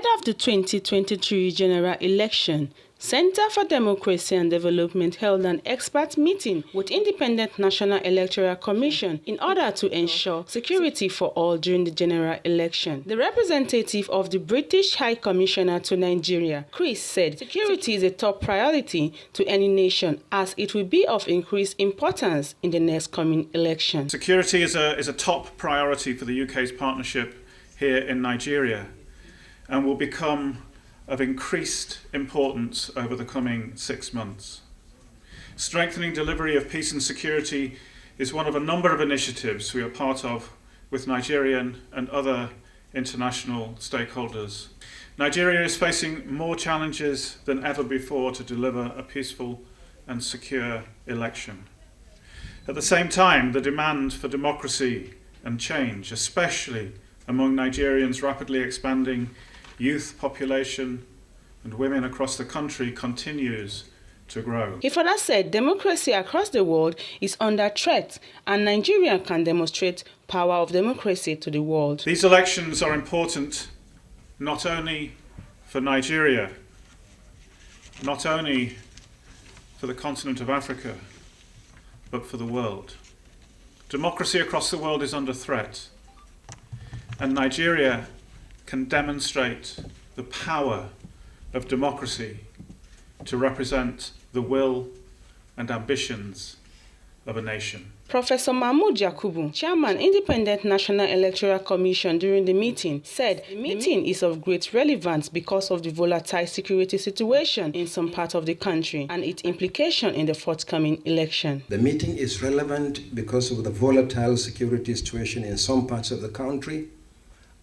Ahead of the 2023 general election, Center for Democracy and Development held an expert meeting with Independent National Electoral Commission in order to ensure security for all during the general election. The representative of the British High Commissioner to Nigeria, Chris, said security is a top priority to any nation as it will be of increased importance in the next coming election. Security is a top priority for the UK's partnership here in Nigeria and will become of increased importance over the coming 6 months. Strengthening delivery of peace and security is one of a number of initiatives we are part of with Nigerian and other international stakeholders. Nigeria is facing more challenges than ever before to deliver a peaceful and secure election. At the same time, the demand for democracy and change, especially among Nigerians' rapidly expanding youth population and women across the country, continues to grow. He further said democracy across the world is under threat and Nigeria can demonstrate power of democracy to the world. These elections are important not only for Nigeria, not only for the continent of Africa, but for the world. Democracy across the world is under threat, and Nigeria can demonstrate the power of democracy to represent the will and ambitions of a nation. Professor Mahmoud Yakubu, Chairman, Independent National Electoral Commission, during the meeting, said the meeting is of great relevance because of the volatile security situation in some parts of the country and its implication in the forthcoming election. The meeting is relevant because of the volatile security situation in some parts of the country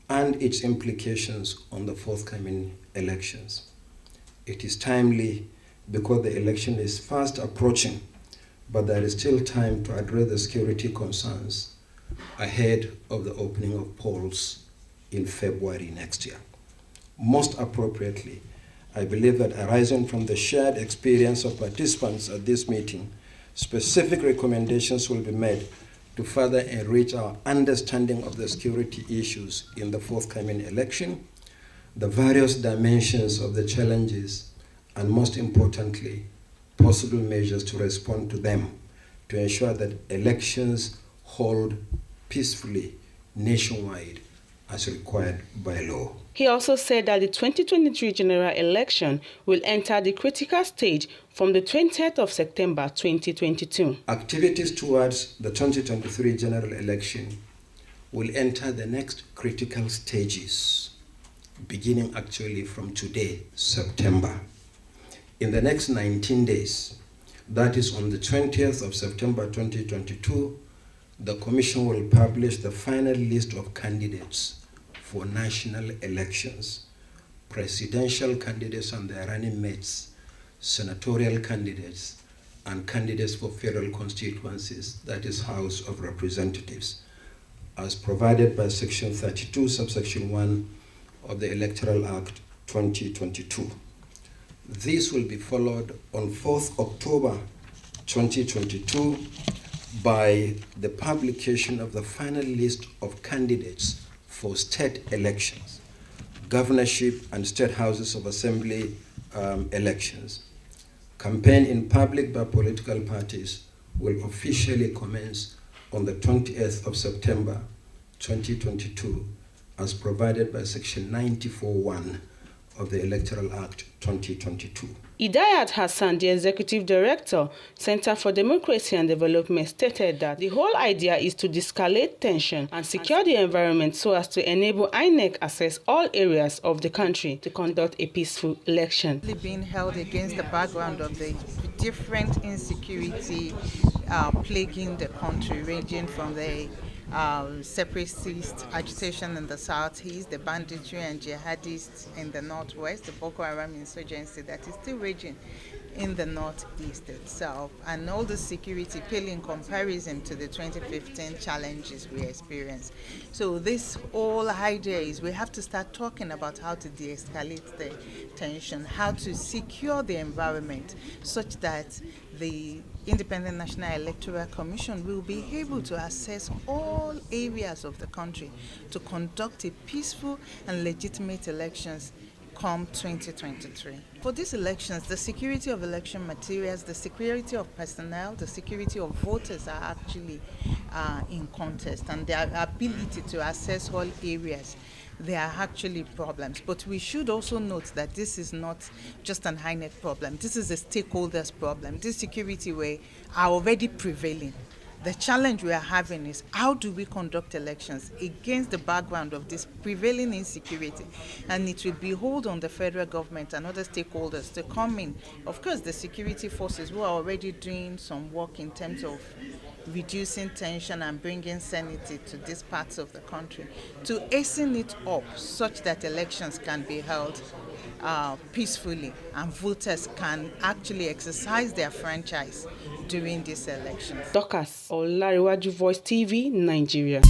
and its implications on the forthcoming elections. It is timely because the election is fast approaching, but there is still time to address the security concerns ahead of the opening of polls in February next year. Most appropriately, I believe that arising from the shared experience of participants at this meeting, specific recommendations will be made to further enrich our understanding of the security issues in the forthcoming election, the various dimensions of the challenges, and most importantly, possible measures to respond to them to ensure that elections hold peacefully nationwide as required by law. He also said that the 2023 general election will enter the critical stage from the 20th of September 2022. Activities towards the 2023 general election will enter the next critical stages, beginning actually from today, September. In the next 19 days, that is on the 20th of September 2022, the Commission will publish the final list of candidates for national elections, presidential candidates and their running mates, senatorial candidates, and candidates for federal constituencies, that is House of Representatives, as provided by Section 32, subsection 1 of the Electoral Act 2022. This will be followed on 4th October 2022 by the publication of the final list of candidates for state elections, governorship and state houses of assembly elections. Campaign in public by political parties will officially commence on the 20th of September 2022 as provided by Section 94(1) of the Electoral Act 2022. Idayat Hassan, the Executive Director, Center for Democracy and Development, stated that the whole idea is to de-escalate tension and secure the environment so as to enable INEC access all areas of the country to conduct a peaceful election. Being held against the background of the different insecurity plaguing the country, ranging from the separatist agitation in the southeast, the banditry and jihadists in the northwest, the Boko Haram insurgency that is still raging in the northeast itself, and all the security pale in comparison to the 2015 challenges we experienced. So this whole idea is we have to start talking about how to de-escalate the tension, how to secure the environment such that the Independent National Electoral Commission will be able to assess all areas of the country to conduct a peaceful and legitimate elections come 2023. For these elections, the security of election materials, the security of personnel, the security of voters are actually in contest, and their ability to assess all areas, there are actually problems. But we should also note that this is not just an INEC problem. This is a stakeholders problem. This security way are already prevailing. The challenge we are having is how do we conduct elections against the background of this prevailing insecurity, and it will behold on the federal government and other stakeholders to come in. Of course, the security forces who are already doing some work in terms of reducing tension and bringing sanity to these parts of the country, to hasten it up such that elections can be held peacefully and voters can actually exercise their franchise during these elections. Dorcas Olariwaju, Voice TV, Nigeria.